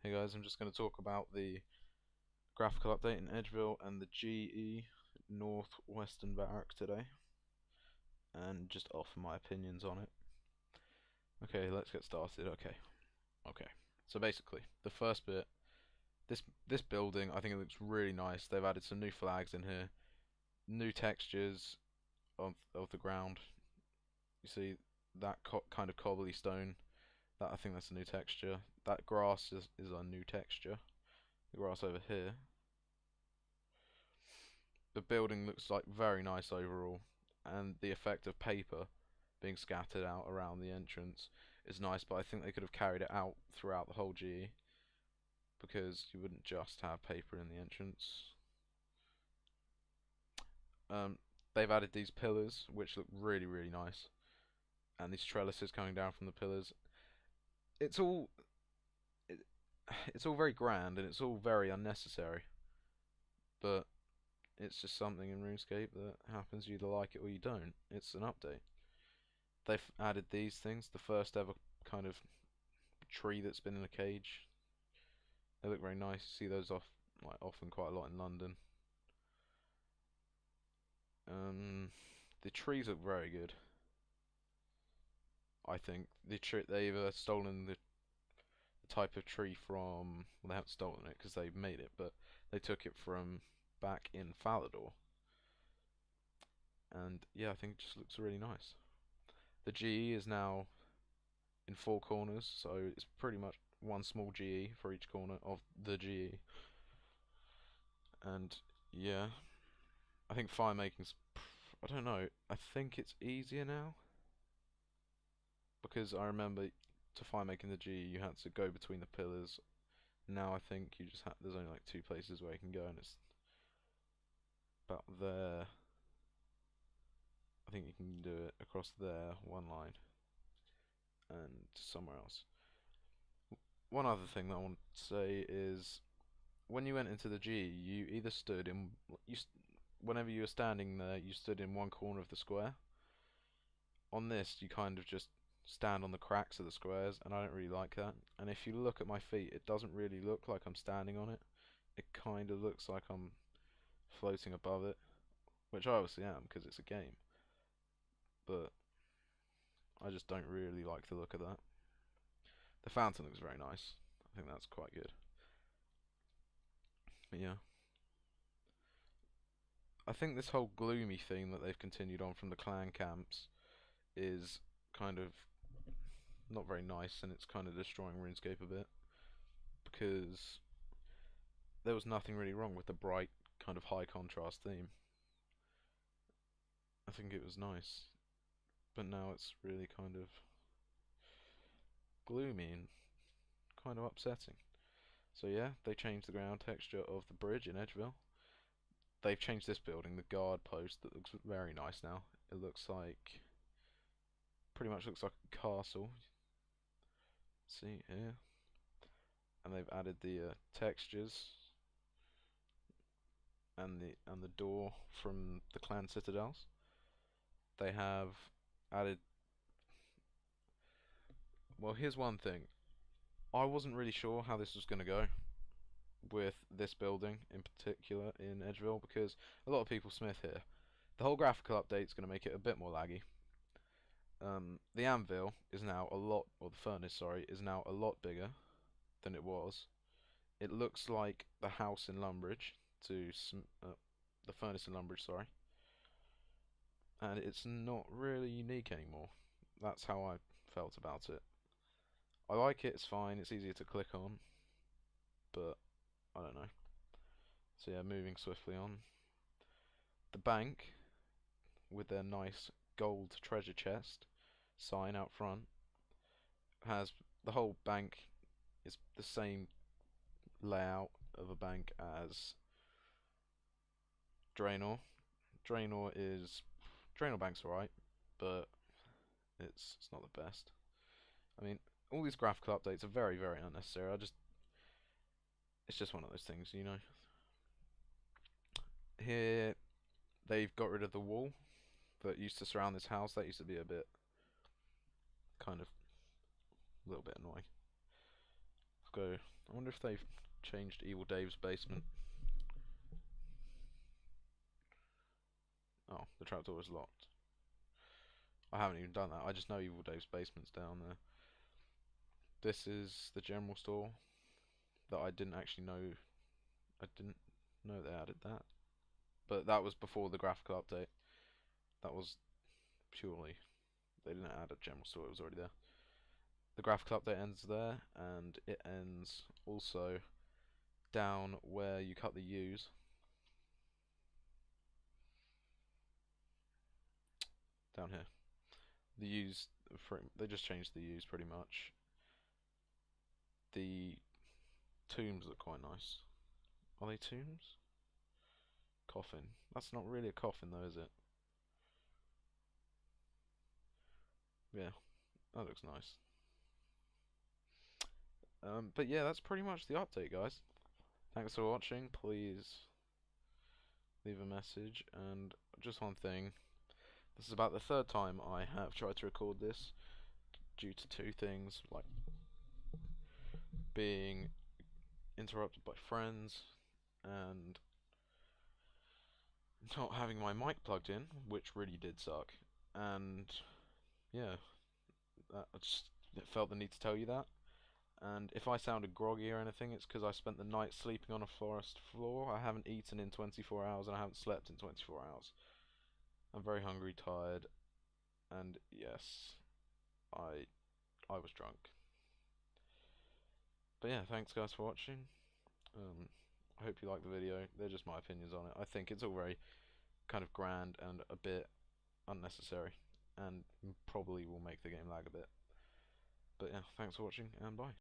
Hey guys, I'm just going to talk about the graphical update in Edgeville and the GE Northwestern Barrack today, and just offer my opinions on it. Okay, let's get started. Okay. So basically, the first bit, this building, I think it looks really nice. They've added some new flags in here, new textures of the ground. You see that kind of cobbly stone. I think that's a new texture. That grass is a new texture. The grass over here. The building looks like very nice overall, and the effect of paper being scattered out around the entrance is nice, but I think they could have carried it out throughout the whole GE, because you wouldn't just have paper in the entrance. They've added these pillars, which look really nice, and these trellises coming down from the pillars. It's all very grand, and it's all very unnecessary, but it's just something in Runescape that happens. You either like it or you don't. It's an update. They've added these things, the first ever kind of tree that's been in a cage. They look very nice. You see those often quite a lot in London. The trees look very good. I think they've stolen the type of tree from. Well, they haven't stolen it because they've made it, but they took it from back in Falador. And yeah, I think it just looks really nice. The GE is now in 4 corners, so it's pretty much one small GE for each corner of the GE. And yeah, I think fire making's, I don't know, I think it's easier now, because I remember to fire making the GE you had to go between the pillars. Now I think you just there's only like 2 places where you can go, and it's about there. I think you can do it across there, one line, and somewhere else. One other thing that I want to say is, when you went into the G, you either stood in, whenever you were standing there, you stood in one corner of the square. On this, you kind of just stand on the cracks of the squares, and I don't really like that. And if you look at my feet, it doesn't really look like I'm standing on it. It kind of looks like I'm floating above it, which I obviously am because it's a game. But I just don't really like the look of that. The fountain looks very nice. I think that's quite good. But yeah, I think this whole gloomy theme that they've continued on from the clan camps is kind of not very nice, and it's kind of destroying RuneScape a bit, because there was nothing really wrong with the bright kind of high contrast theme. I think it was nice, but now it's really kind of gloomy and kind of upsetting. So yeah, they changed the ground texture of the bridge in Edgeville. They've changed this building, the guard post, that looks very nice now. It looks like, pretty much looks like a castle. See here, and they've added the textures and the door from the clan citadels. They have added. Well, here's one thing. I wasn't really sure how this was going to go with this building in particular in Edgeville, because a lot of people smith here. The whole graphical update is going to make it a bit more laggy. The anvil is now the furnace, sorry, is now a lot bigger than it was. It looks like the house in Lumbridge, the furnace in Lumbridge, sorry. And it's not really unique anymore. That's how I felt about it. I like it, it's fine, it's easier to click on, but I don't know. So yeah, moving swiftly on. The bank, with their nice gold treasure chest sign out front, has the whole bank is the same layout of a bank as Draenor. Draenor Bank's alright, but it's not the best. I mean, all these graphical updates are very unnecessary. It's just one of those things, you know. Here they've got rid of the wall that used to surround this house. That used to be a bit kind of a little bit annoying. I wonder if they've changed Evil Dave's basement. Oh, the trapdoor is locked. I haven't even done that. I just know Evil Dave's basement's down there. This is the general store that I didn't actually know. I didn't know they added that. But that was before the graphical update. That was purely, they didn't add a general store, it was already there. The graphical update ends there, and it ends also down where you cut the U's. Down here. The U's, they just changed the U's pretty much. The tombs look quite nice. Are they tombs? Coffin. That's not really a coffin though, is it? Yeah, that looks nice. But yeah, that's pretty much the update, guys. Thanks for watching. Please leave a message. And just one thing. This is about the third time I have tried to record this due to two things, like being interrupted by friends and not having my mic plugged in, which really did suck. And yeah, I just felt the need to tell you that. And if I sounded groggy or anything, it's because I spent the night sleeping on a forest floor. I haven't eaten in 24 hours and I haven't slept in 24 hours. I'm very hungry, tired, and yes, I was drunk. But yeah, thanks guys for watching. I hope you like the video. They're just my opinions on it. I think it's all very kind of grand and a bit unnecessary, and probably will make the game lag a bit. But yeah, thanks for watching, and bye.